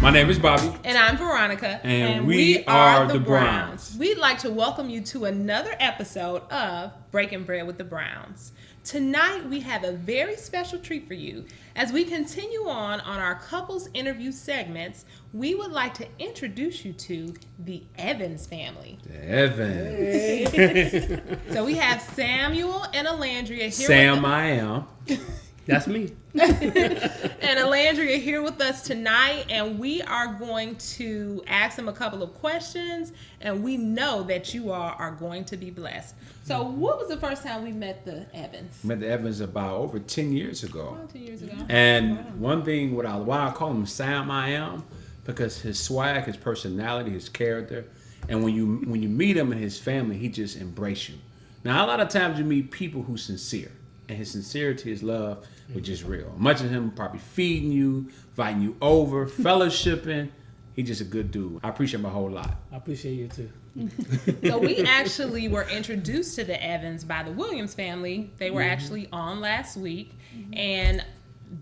My name is Bobby. And I'm Veronica. And we are the Browns. We'd like to welcome you to another episode of Breaking Bread with the Browns. Tonight we have a very special treat for you. As we continue on our couples interview segments, we would like to introduce you to the Evans family. The Evans. So we have Samuel and Alandria here Sam, I am. That's me. And Alandria here with us tonight, and we are going to ask them a couple of questions, and we know that you all are going to be blessed. So what was the first time we met the Evans? Met the Evans about over 10 years ago. 2 years ago. And one thing, why I call him Sam I am, because his swag, his personality, his character, and when you meet him and his family, he just embrace you. Now, a lot of times you meet people who's sincere, and his sincerity, his love, was just real. Much of him probably feeding you, inviting you over, fellowshipping. He's just a good dude. I appreciate him a whole lot. I appreciate you too. So we actually were introduced to the Evans by the Williams family. They were actually on last week. And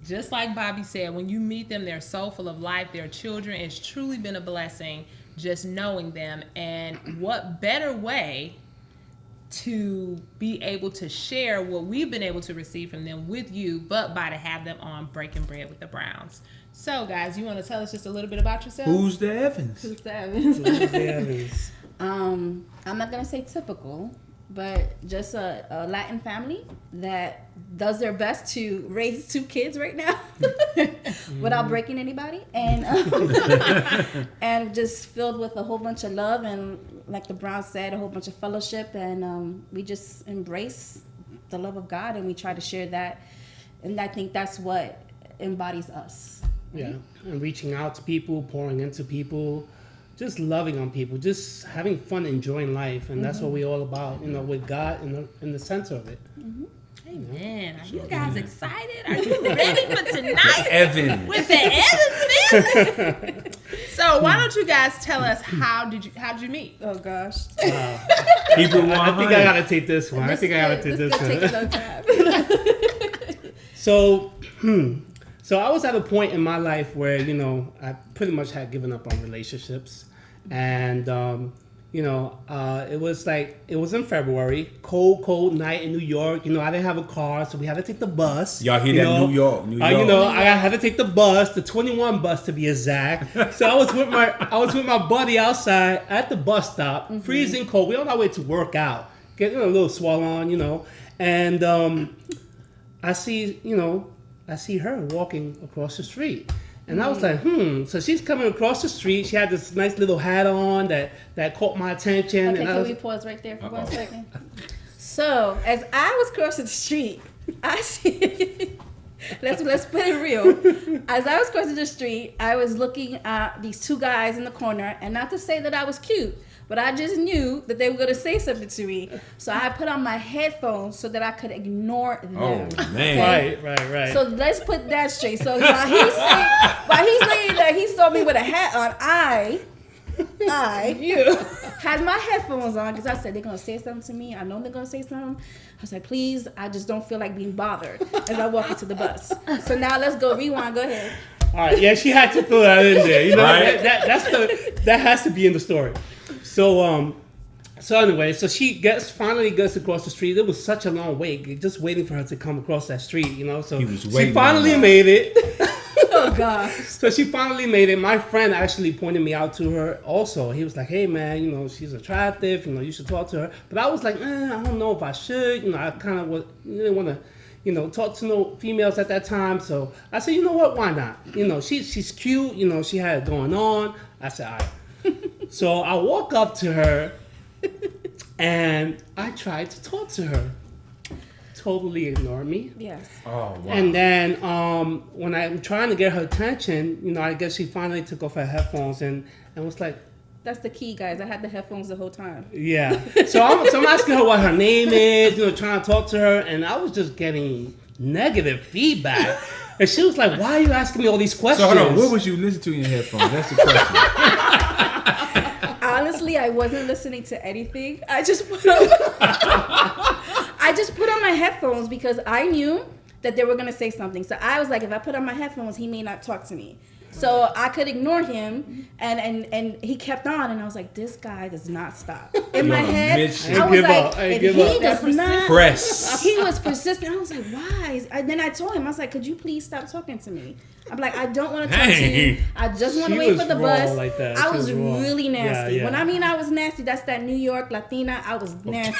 just like Bobby said, when you meet them, they're so full of life. Their children, it's truly been a blessing just knowing them. And what better way to be able to share what we've been able to receive from them with you, but by to have them on Breaking Bread with the Browns. So, guys, you want to tell us just a little bit about yourselves? Who's the Evans? Who's the Evans? Who's the Evans? I'm not going to say typical, but just a Latin family that does their best to raise 2 kids right now without breaking anybody, and and just filled with a whole bunch of love and, like the Browns said, a whole bunch of fellowship, and we just embrace the love of God, and we try to share that, and I think that's what embodies us. Yeah, and reaching out to people, pouring into people, just loving on people, just having fun, enjoying life, and that's what we're all about, with God in the center of it. Amen. Are you guys excited? Are you ready for tonight? Evans. With the Evans family? So why don't you guys tell us how did you meet? Oh gosh. Hebrew 100. I think I gotta take this one. Take a long time. So I was at a point in my life where, I pretty much had given up on relationships. And, it was in February, cold night in New York. I didn't have a car, so we had to take the bus. Y'all hear that? New York. I had to take the bus, the 21 bus to be exact. So I was with my buddy outside at the bus stop, freezing cold. We on our way to work out, getting a little swell on, and I see her walking across the street. And I was like, So she's coming across the street. She had this nice little hat on that caught my attention. Okay, can we pause right there for 1 second? So, as I was crossing the street, I see... let's put it real. As I was crossing the street, I was looking at these 2 guys in the corner. And not to say that I was cute, but I just knew that they were going to say something to me. So I put on my headphones so that I could ignore them. Oh, man. Okay? Right. So let's put that straight. So while he's laying there, he saw me with a hat on. I had my headphones on because I said, they're going to say something to me. I know they're going to say something. I was like, please, I just don't feel like being bothered as I walk into the bus. So now let's go. Rewind. Go ahead. All right. Yeah, she had to throw that in there. Right. That has to be in the story. So anyway, so she finally gets across the street. It was such a long wait, just waiting for her to come across that street, So she finally made it. Oh gosh. So she finally made it. My friend actually pointed me out to her also. He was like, hey man, she's attractive, you should talk to her. But I was like, I don't know if I should. I kind of didn't want to, talk to no females at that time. So I said, you know what? Why not? She's cute. She had it going on. I said, all right. So I walk up to her and I tried to talk to her. Totally ignored me. Yes. Oh, wow. And then when I'm trying to get her attention, I guess she finally took off her headphones and was like, That's the key, guys. I had the headphones the whole time. yeah. So I'm asking her what her name is, trying to talk to her, and I was just getting negative feedback. And she was like, why are you asking me all these questions? So hold on, what was you listening to in your headphones? That's the question. Honestly, I wasn't listening to anything. I just put on my headphones because I knew that they were gonna say something. So I was like, if I put on my headphones, he may not talk to me. So I could ignore him, and he kept on, and I was like, this guy does not stop. In my head, I was like, if he does not, Press. he was persistent. I was like, why? Then I told him, I was like, could you please stop talking to me? I'm like, I don't want to talk to you. I just want to She wait was for the raw bus. like that. I She was was raw. really nasty. Yeah. When I mean I was nasty, that's that New York Latina. I was nasty.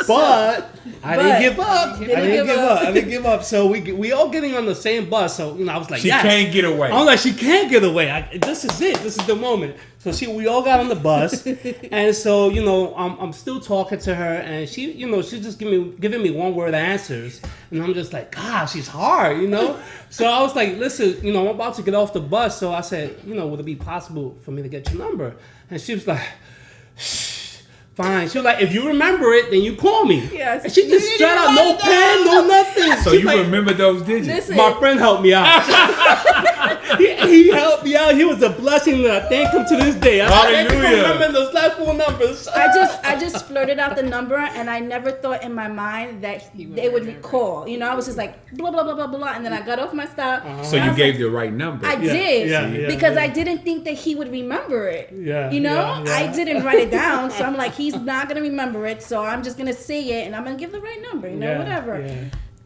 But I didn't give up. Didn't I didn't give up. So we all getting on the same bus. So I was like, She yes. can't get away. I'm like, she can't get away. This is it. This is the moment. So we all got on the bus, and so I'm still talking to her, and she's just giving me one word answers, and I'm just like, God, she's hard, So I was like, listen, I'm about to get off the bus, so I said, would it be possible for me to get your number? And she was like, fine. She was like, if you remember it, then you call me. Yes. And she just You straight out, didn't no write it pen, down. no nothing. So She's you like, remember those digits? Listen, my friend helped me out. he helped me out. He was a blessing that I thank him to this day. I thank him for Hallelujah. remembering those last 4 numbers. I just flirted out the number, and I never thought in my mind that they would call. I was just like blah blah blah blah blah, and then I got off my stop. So and I you was gave like, the right number. I did yeah, because yeah. I didn't think that he would remember it. Yeah, yeah. I didn't write it down, so I'm like, he's not gonna remember it, so I'm just gonna say it, and I'm gonna give the right number. Yeah, Whatever. yeah.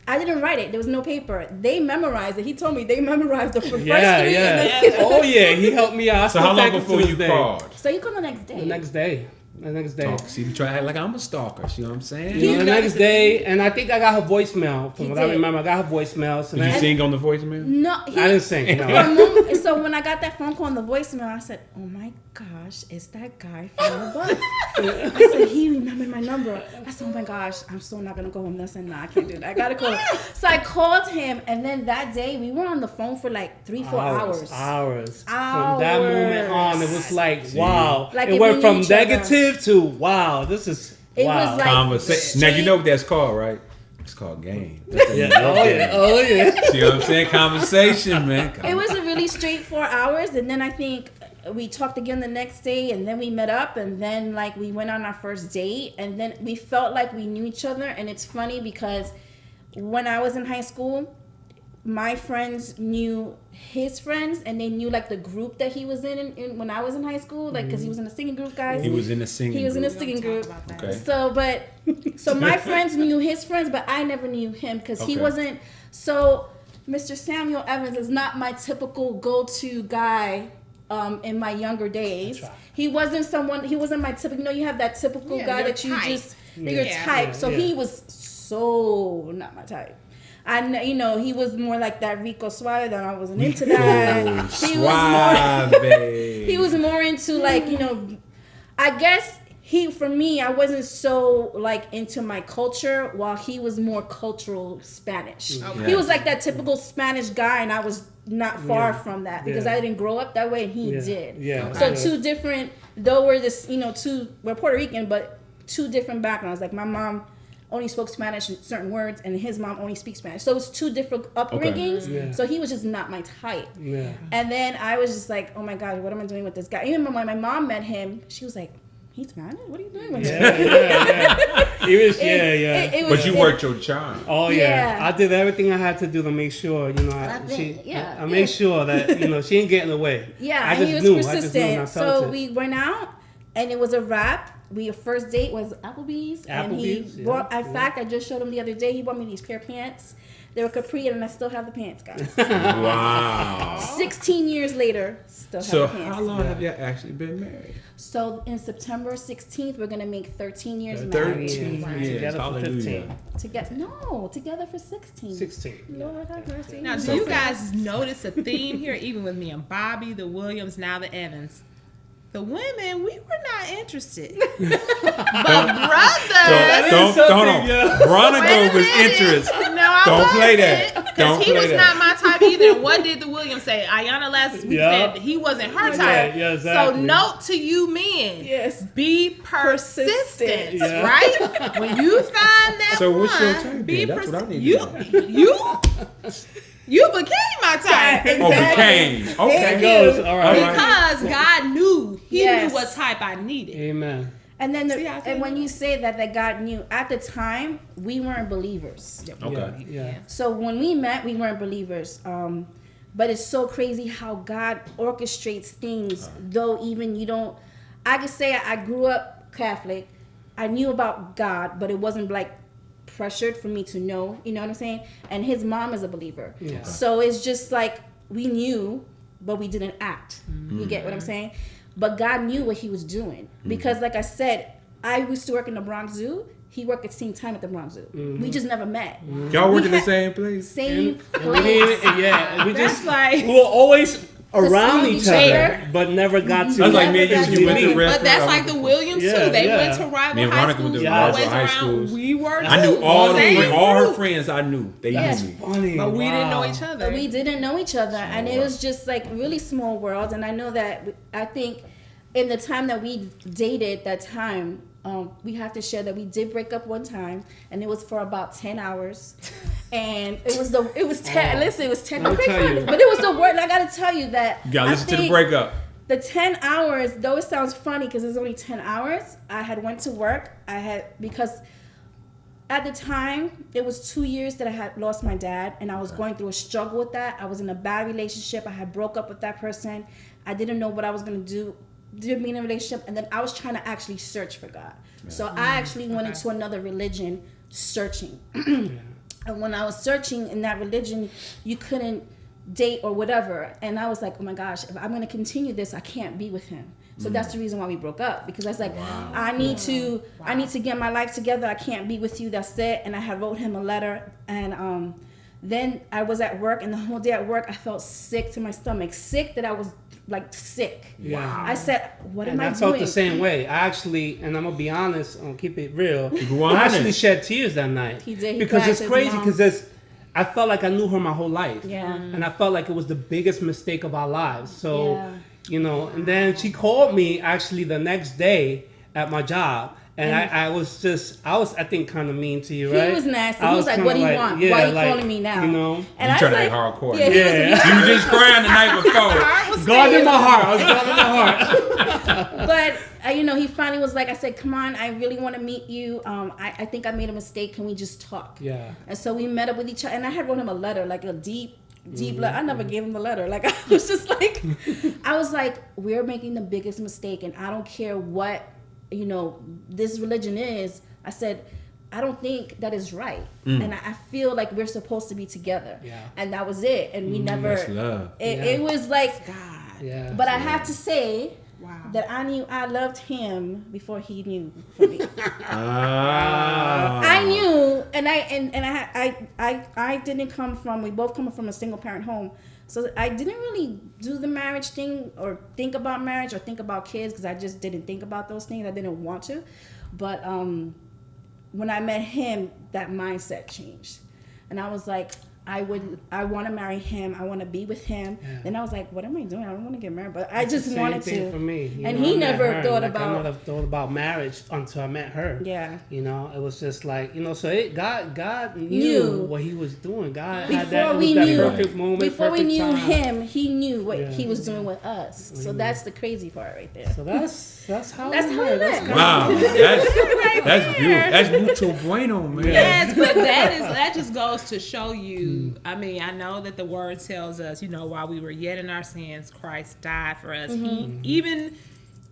I didn't write it. There was no paper. They memorized it. He told me they memorized the first Yeah, three. yeah. And then Oh yeah, he helped me out. I So still how long thank him before to you this day. called? So you call the next day. The next day. The next day. Oh, see, you try to act like I'm a stalker. You know what I'm saying? The next day, and I think I got her voicemail. From He what I did. remember, I got her voicemail. So Did you then, sing on the voicemail? No, I didn't sing. For a No. moment, so when I got that phone call on the voicemail, I said, "Oh my gosh, it's that guy from the bus." I said, "He remembered my number." I said, "Oh my gosh, I'm so not gonna go home." I said, "No, I can't do that. I gotta call him." So I called him, and then that day we were on the phone for like 3-4 hours. Hours. From that moment on, it was like, wow. Like it if went we from knew each other. negative to wow. This is It wow. was like- Conversation. Now you know what that's called, right? It's called game. That's the yeah. New York Oh game. yeah. Oh yeah. See what I'm saying? Conversation, man. It was a really straight 4 hours, and then I think we talked again the next day, and then we met up, and then like we went on our first date, and then we felt like we knew each other. And it's funny because when I was in high school, my friends knew his friends, and they knew like the group that he was in when I was in high school, like because he was in a singing group, guys. He was in a singing He was in a group. singing group. Okay. So my friends knew his friends, but I never knew him because he Okay. wasn't. So Mr. Samuel Evans is not my typical go-to guy in my younger days. right. He wasn't someone. He wasn't my typical. You have that typical guy your that you type. just your Yeah. type. So Yeah. he was so not my type. He was more like that Rico Suave, that I wasn't into that. He was more. Suave. He was more into like, I guess for me, I wasn't so like into my culture, while he was more cultural Spanish. Okay. He was like that typical Spanish guy, and I was not far Yeah. from that because Yeah. I didn't grow up that way, and he Yeah. did. Yeah. So Yeah. two different, though we're Puerto Rican, but two different backgrounds. Like my mom only spoke Spanish in certain words, and his mom only speaks Spanish. So it's two different upbringings. Yeah. So he was just not my type. Yeah. And then I was just like, oh my God, what am I doing with this guy? Even when my mom met him, she was like, he's Spanish? What are you doing with him? Yeah. He was. Yeah. It was- But you it- worked your charm. Oh yeah. Yeah. I did everything I had to do to make sure, I made sure that she ain't getting away. Yeah, I and just he was knew. I just knew persistent. and I felt So it. we went out, and it was a wrap. Our first date was Applebee's. And he Applebee's, yeah, brought, in yeah. fact, I just showed him the other day, he bought me these pair of pants They were capri, and I still have the pants, guys. Wow. 16 years later, still have So the pants. how long have you actually been married? So in September 16th, we're gonna make 13 years 13 married. years. Together for Hallelujah. 15. Together for 16. 16. Lord have mercy. Now, do you guys notice a theme here, even with me and Bobby, the Williams, now the Evans? The women, we were not interested. But brothers, Don't hold on. Yeah. Veronica was interested. no, I Don't play wasn't, that. 'cause Don't he play was that. not my type either. And what did the Williams say? Ayana last week Yeah. said he wasn't her Yeah, type. yeah, exactly. So note to you men, Yes. be persistent, Yeah. right? When you find that So what's your one, type be then? That's what I need to you, know. you became my type. Oh, became. Okay. That goes. All right. All right. Because God knew, He Yes. knew what type I needed. Amen. And then, See how I feel and when now? you say that God knew, at the time, we weren't believers. Okay. Yeah. So when we met, we weren't believers. But it's so crazy how God orchestrates things, though even you don't. I could say I grew up Catholic. I knew about God, but it wasn't like pressured for me to know. You know what I'm saying? And his mom is a believer. Yeah. So it's just like we knew, but we didn't act. You get what I'm saying? But God knew what he was doing. Because like I said, I used to work in the Bronx Zoo. He worked at the same time at the Bronx Zoo. We just never met. Y'all work We in the had- same place? Same And we place. didn't, yeah, and we That's just like- we were always around smoky each chair. other, but never got to. That's like me and Never you. got You went to to- restaurant. But that's like the Williams Yeah, too. They yeah. went to rival Me and high Veronica schools. went to We rival always high around. schools. We were too. I knew all Same her group. friends. I knew they Yes. knew me. Funny, But we didn't know wow. each other. But we didn't know each other, and it was just like really small worlds. And I know that I think in the time that we dated, that time, we have to share that we did break up one time, and it was for about 10 hours. And it was 10. Listen, it was 10. Let me Okay, tell fine. you. But it was the word. I gotta tell you that. You gotta I listen to the think breakup. The 10 hours, though it sounds funny because it's only 10 hours, I had went to work. Because at the time, it was 2 years that I had lost my dad, and I was going through a struggle with that. I was in a bad relationship. I had broke up with that person. I didn't know what I was going to do. Did be in a relationship, and then I was trying to actually search for God. So I actually went into another religion searching. And when I was searching in that religion, you couldn't date or whatever. And I was like, oh my gosh, if I'm going to continue this, I can't be with him. So that's the reason why we broke up, because I was like, I need to get my life together. I can't be with you. That's it. And I had wrote him a letter, and then I was at work, and the whole day at work, I felt sick to my stomach, sick that I was like sick. Yeah. I said, what And am I I doing? felt the same way. I actually, and I'm gonna be honest, I'm gonna keep it real. go I on actually it. shed tears that night. He did. He Because cried it's to his crazy. mom. Because I felt like I knew her my whole life. Yeah. And I felt like it was the biggest mistake of our lives. So, Yeah. you know, and then she called me actually the next day at my job. And I was I think, kind of mean to you, right? He was nasty. I He was like, kinda "What do you want? yeah, Why are you like, calling me now?" You know? And You I trying was to like, act hardcore. Yeah, he was Yeah. You were just crying the night before. God in my heart. I was God in my heart. But he finally was like, I said, come on, I really want to meet you. I think I made a mistake. Can we just talk? Yeah. And so we met up with each other, and I had wrote him a letter, like a deep letter. I never gave him the letter. Like I was just like, I was like, we're making the biggest mistake, and I don't care what this religion is. I said, I don't think that is right, and I feel like we're supposed to be together. Yeah. And that was it. And we never. That's love. It was like. God. Yeah. But I have to say Wow. that I knew I loved him before he knew for me. Ah. I knew, and I didn't come from. We both come from a single parent home, so I didn't really do the marriage thing or think about marriage or think about kids because I just didn't think about those things. I didn't want to, but when I met him, that mindset changed, and I was like, I want to marry him. I want to be with him. Yeah. Then I was like, what am I doing? I don't want to get married, but I It's the just same wanted thing to. for me. You And know, he I met never her, thought like, about- I never thought about marriage until I met her. Yeah. You know, it was just like, so God knew Knew. what He was doing. God had Before that, we it was knew, that perfect moment, before we perfect knew time. him, he knew what Yeah. he was doing with us. So that's the crazy part right there. So that's how That's we how met. we That's met. Wow. That's beautiful. there. That's mucho bueno, man. Yes, but that just goes to show you. I mean, I know that the word tells us, while we were yet in our sins, Christ died for us. He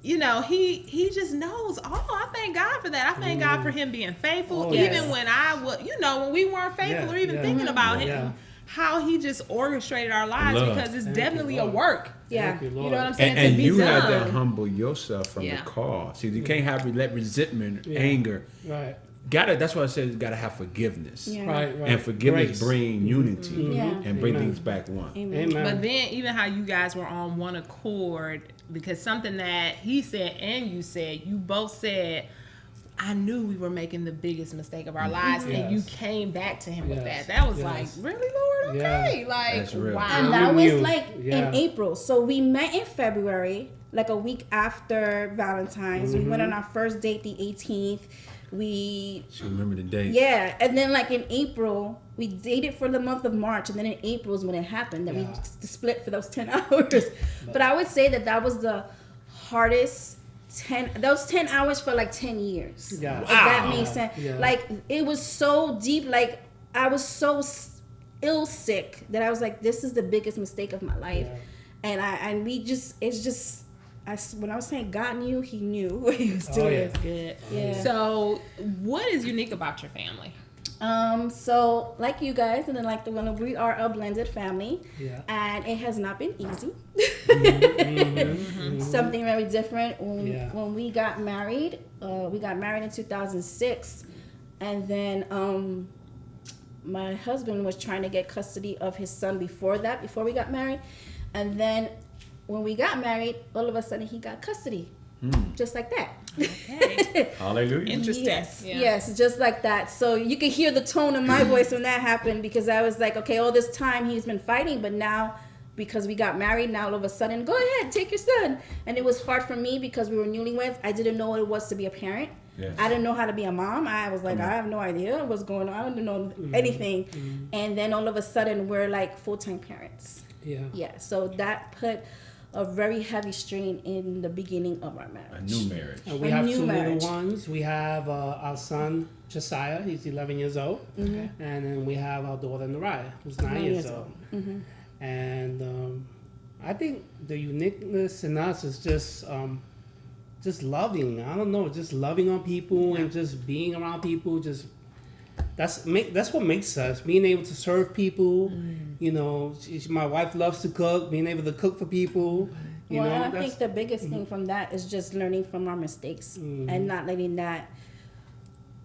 you know, he just knows. Oh, I thank God for that. I thank God for him being faithful, Oh, even yes. when I was, you know, when we weren't faithful Yeah, or even yeah. thinking about Yeah. him. How he just orchestrated our lives Love. because it's Thank you, definitely a Lord. work. Yeah. Thank you, You Lord. know what I'm saying? And to be you had done. to humble yourself from Yeah. the cause. See, you can't have let resentment, Yeah. anger. Right. That's why I said you gotta have forgiveness. Yeah. Right. Right. And forgiveness Grace. bring unity Yeah. and bring Amen. things back one. Amen. Amen. But then even how you guys were on one accord, because something that he said and you said, you both said, I knew we were making the biggest mistake of our lives, and you Yes. came back to him with Yes. that. That was Yes. like, really, Lord? Okay. Yeah. Like, That's real. wow. And we that was knew. like Yeah. in April. So we met in February, like a week after Valentine's. We went on our first date the 18th. We She remember the date. Yeah, and then like in April, we dated for the month of March, and then in April is when it happened that we Yeah. split for those 10 hours. But I would say that was the hardest 10. Those 10 hours for like 10 years. Yeah. If that Wow. makes sense. Yeah. Like it was so deep. Like I was so ill sick that I was like, this is the biggest mistake of my life. Yeah. And we just, it's just. When I was saying God knew, He knew what He was doing. yeah. That's good. Yeah. So, what is unique about your family? So like you guys, and then like the one, we are a blended family, Yeah. and it has not been easy. Mm-hmm. Something very different. Yeah. When we got married in 2006, and then my husband was trying to get custody of his son before we got married, and then when we got married, all of a sudden he got custody, just like that. Okay. Hallelujah. Interesting. Yes, Yeah. yes, just like that. So you can hear the tone in my voice when that happened, because I was like, okay, all this time he's been fighting, but now because we got married, now all of a sudden, go ahead, take your son. And it was hard for me because we were newlyweds. I didn't know what it was to be a parent. Yes. I didn't know how to be a mom. I was like, I have no idea what's going on. I don't know anything. And then all of a sudden, we're like full-time parents. Yeah. Yeah, so that put a very heavy strain in the beginning of our A marriage. new marriage. We A have new two marriage. little ones. We have our son Josiah. He's 11 years old, and then we have our daughter Naraya, who's 9 years old. And I think the uniqueness in us is just loving. I don't know, just loving on people and just being around people. That's what makes us, being able to serve people. You know, my wife loves to cook, being able to cook for people. You Well, know, and I think the biggest thing from that is just learning from our mistakes and not letting that,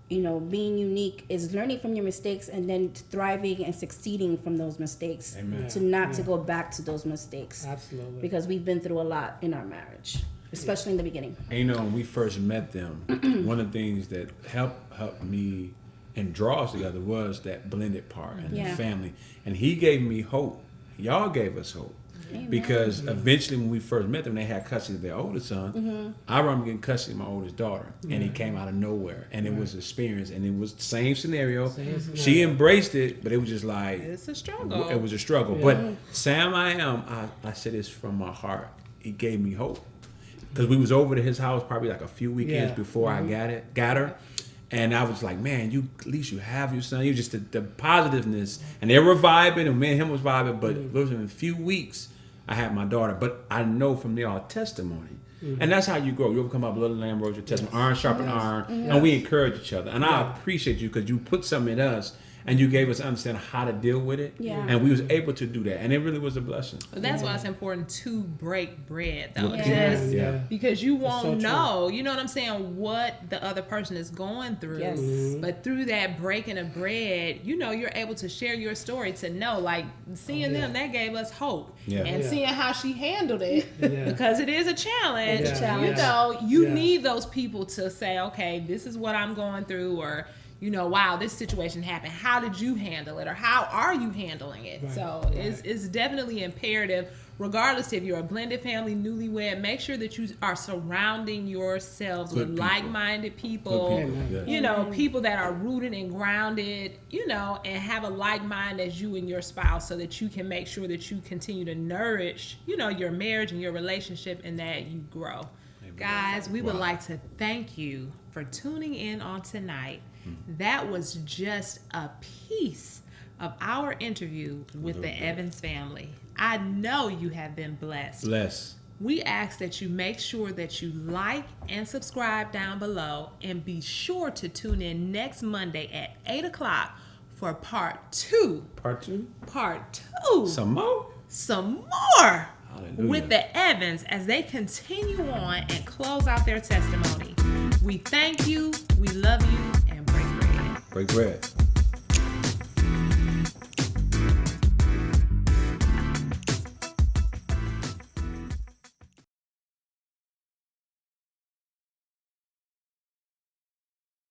being unique is learning from your mistakes and then thriving and succeeding from those mistakes. Amen. To not to go back to those mistakes. absolutely. Because we've been through a lot in our marriage, especially in the beginning. And when we first met them, one of the things that helped me and draw us together was that blended part and Yeah. the family. And he gave me hope. Y'all gave us hope. Because eventually when we first met them, they had custody of their oldest son. I remember getting custody of my oldest daughter. And it came out of nowhere. And it was an experience. And it was the same scenario. She embraced it, but it was just like, It's a struggle. it was a struggle. Yeah. But Sam, I say this from my heart. He gave me hope. Because we was over to his house probably like a few weekends Yeah. before I got her. And I was like, man, at least you have your son. You just the positiveness. And they were vibing, and me and him was vibing. But it was in a few weeks, I had my daughter. But I know from there our testimony. And that's how you grow. You overcome up little lamb road, your testimony. Iron sharpen iron. And we encourage each other. And I appreciate you because you put something in us. And you gave us understand how to deal with it. Yeah. And we was able to do that. And it really was a blessing. But that's why it's important to break bread, though. With Yeah. Just Yeah. because you That's so won't true. know, you know what I'm saying, what the other person is going through. Yes. But through that breaking of bread, you're able to share your story to know, like seeing them, that gave us hope. Yeah. And Yeah. seeing how she handled it, Yeah. because it is a challenge. It's a challenge. You Yeah. need those people to say, okay, this is what I'm going through, or wow, this situation happened. How did you handle it? Or how are you handling it? Right, So right. it's definitely imperative, regardless if you're a blended family, newlywed, make sure that you are surrounding yourselves Good with people. like-minded people. Good people. Yes. People that are rooted and grounded, and have a like mind as you and your spouse, so that you can make sure that you continue to nourish, your marriage and your relationship, and that you grow. Guys, we would Wow. like to thank you for tuning in on tonight. That was just a piece of our interview with the Evans family. I know you have been blessed. Bless. we ask that you make sure that you like and subscribe down below, and be sure to tune in next Monday at 8 o'clock for part 2. Part 2? Part 2. Some more? Some more Hallelujah. with the Evans as they continue on and close out their testimony. We thank you, we love you, and break bread. Break bread.